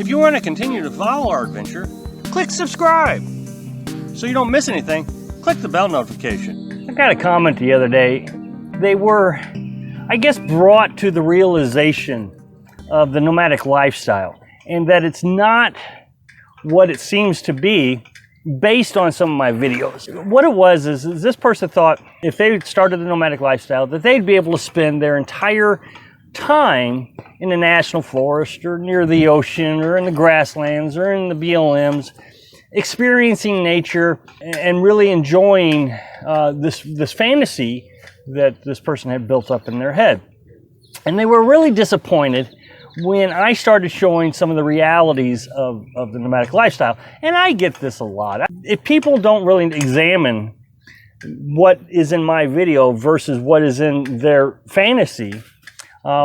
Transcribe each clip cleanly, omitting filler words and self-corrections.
If you want to continue to follow our adventure, click subscribe. So you don't miss anything, click the bell notification. I got a comment the other day. They were, I guess, brought to the realization of the nomadic lifestyle and that it's not what it seems to be based on some of my videos. What it was is this person thought if they started the nomadic lifestyle that they'd be able to spend their entire time in the national forest or near the ocean or in the grasslands or in the BLMs, experiencing nature and really enjoying this fantasy that this person had built up in their head. And they were really disappointed when I started showing some of the realities of the nomadic lifestyle. And I get this a lot. If people don't really examine what is in my video versus what is in their fantasy,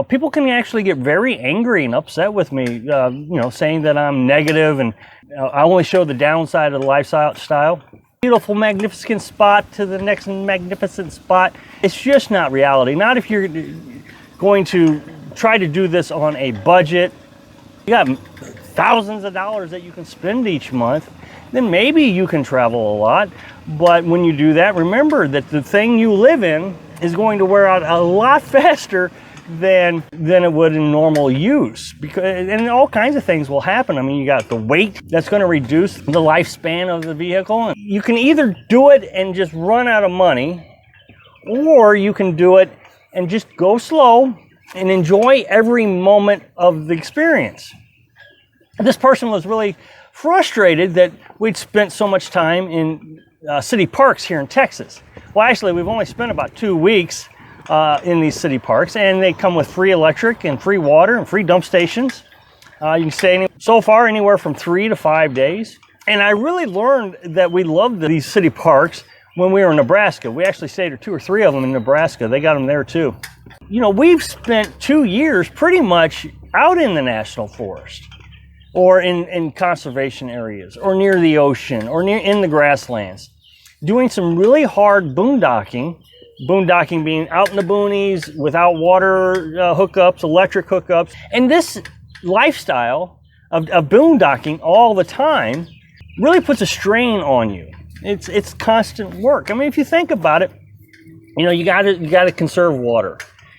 people can actually get very angry and upset with me, saying that I'm negative and I only show the downside of the lifestyle. Beautiful, magnificent spot to the next magnificent spot. It's just not reality. Not if you're going to try to do this on a budget. You got thousands of dollars that you can spend each month, then maybe you can travel a lot. But when you do that, remember that the thing you live in is going to wear out a lot faster than it would in normal use, and all kinds of things will happen. I mean, you got the weight that's going to reduce the lifespan of the vehicle. You can either do it and just run out of money, or you can do it and just go slow and enjoy every moment of the experience. This person was really frustrated that we'd spent so much time in city parks here in Texas. Well, actually, we've only spent about 2 weeks in these city parks, and they come with free electric and free water and free dump stations. You can stay so far anywhere from 3 to 5 days. And I really learned that we loved these city parks when we were in Nebraska. We actually stayed at 2 or 3 of them in Nebraska. They got them there too. You know, we've spent 2 years pretty much out in the national forest or in conservation areas or near the ocean or in the grasslands, doing some really hard boondocking. Boondocking being out in the boonies without water hookups, electric hookups. And this lifestyle of boondocking all the time really puts a strain on you. It's constant work. I mean, if you think about it, you gotta conserve water.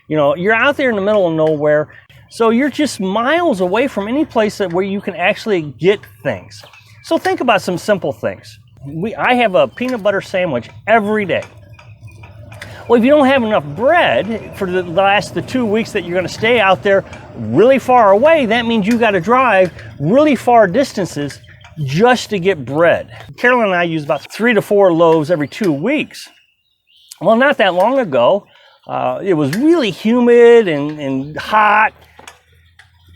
You're out there in the middle of nowhere, so you're just miles away from any place where you can actually get things. So think about some simple things. I have a peanut butter sandwich every day. Well, if you don't have enough bread for the 2 weeks that you're going to stay out there really far away, that means you got to drive really far distances just to get bread. Carolyn and I use about 3 to 4 loaves every 2 weeks. Well, not that long ago, it was really humid and hot,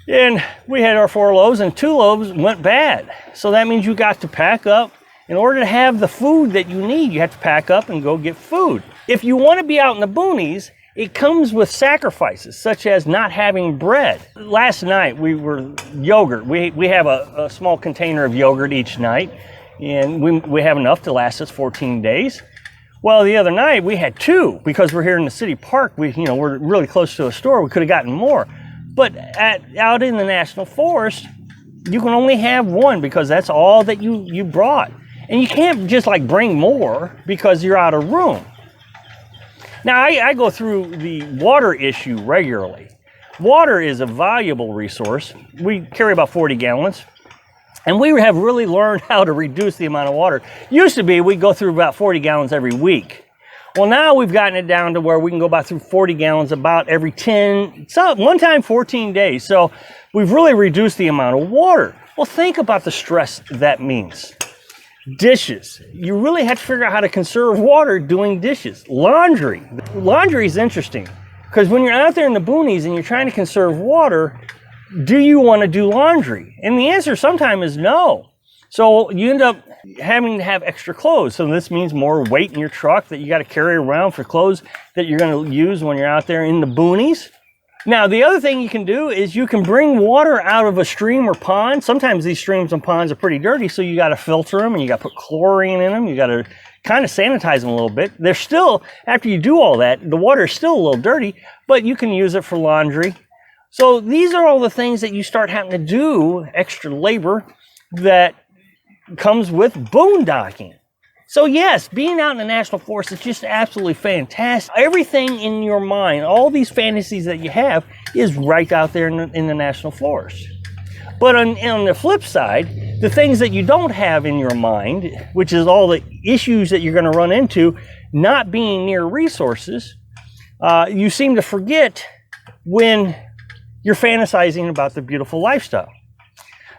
and we had our 4 loaves, and 2 loaves went bad. So that means you got to pack up. In order to have the food that you need, you have to pack up and go get food. If you want to be out in the boonies, it comes with sacrifices, such as not having bread. Last night, we were yogurt. We have a small container of yogurt each night, and we have enough to last us 14 days. Well, the other night, we had 2, because we're here in the city park. We're really close to a store. We could have gotten more. But out in the national forest, you can only have 1 because that's all that you brought. And you can't just bring more because you're out of room. Now, I go through the water issue regularly. Water is a valuable resource. We carry about 40 gallons. And we have really learned how to reduce the amount of water. Used to be, we go through about 40 gallons every week. Well, now we've gotten it down to where we can go about through 40 gallons about every 10, one time 14 days. So we've really reduced the amount of water. Well, think about the stress that means. Dishes. You really have to figure out how to conserve water doing dishes. Laundry. Laundry is interesting because when you're out there in the boonies and you're trying to conserve water, do you want to do laundry? And the answer sometimes is no. So you end up having to have extra clothes. So this means more weight in your truck that you got to carry around for clothes that you're going to use when you're out there in the boonies. Now, the other thing you can do is you can bring water out of a stream or pond. Sometimes these streams and ponds are pretty dirty, so you got to filter them and you got to put chlorine in them. You got to kind of sanitize them a little bit. They're still, after you do all that, the water is still a little dirty, but you can use it for laundry. So these are all the things that you start having to do, extra labor, that comes with boondocking. So yes, being out in the national forest is just absolutely fantastic. Everything in your mind, all these fantasies that you have, is right out there in the national forest. But on the flip side, the things that you don't have in your mind, which is all the issues that you're going to run into, not being near resources, you seem to forget when you're fantasizing about the beautiful lifestyle.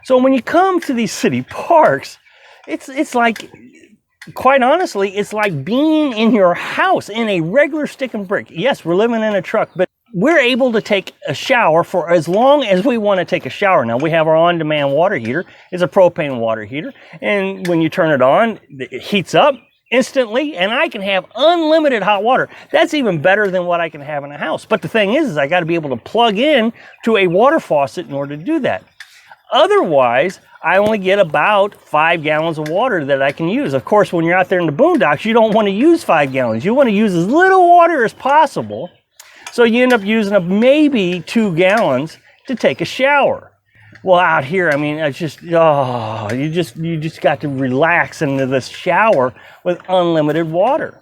So when you come to these city parks, it's like, quite honestly, it's like being in your house in a regular stick and brick. Yes, we're living in a truck, but we're able to take a shower for as long as we want to take a shower. Now, we have our on-demand water heater. It's a propane water heater. And when you turn it on, it heats up instantly, and I can have unlimited hot water. That's even better than what I can have in a house. But the thing is I got to be able to plug in to a water faucet in order to do that. Otherwise, I only get about 5 gallons of water that I can use. Of course, when you're out there in the boondocks, you don't want to use 5 gallons. You want to use as little water as possible. So you end up using maybe 2 gallons to take a shower. Well, out here, I mean, it's just, you just got to relax into this shower with unlimited water.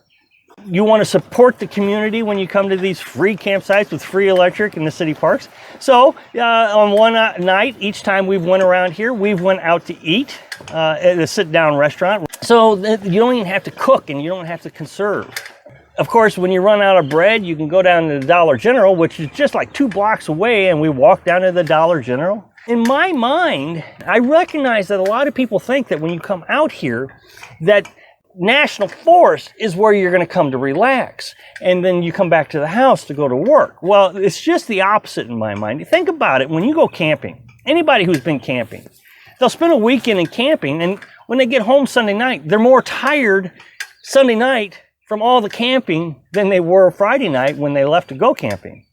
You want to support the community when you come to these free campsites with free electric in the city parks. So on one night, each time we've went around here, we've went out to eat at a sit-down restaurant. So you don't even have to cook and you don't have to conserve. Of course, when you run out of bread, you can go down to the Dollar General, which is just like 2 blocks away, and we walk down to the Dollar General. In my mind, I recognize that a lot of people think that when you come out here, that national forest is where you're going to come to relax, and then you come back to the house to go to work. Well, it's just the opposite in my mind. Think about it. When you go camping, anybody who's been camping, they'll spend a weekend in camping, and when they get home Sunday night, they're more tired Sunday night from all the camping than they were Friday night when they left to go camping.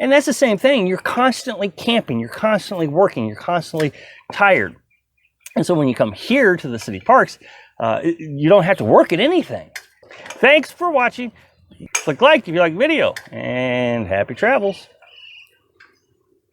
And that's the same thing. You're constantly camping, you're constantly working, you're constantly tired. And so when you come here to the city parks, you don't have to work at anything. Thanks for watching. Click like if you like the video, and happy travels.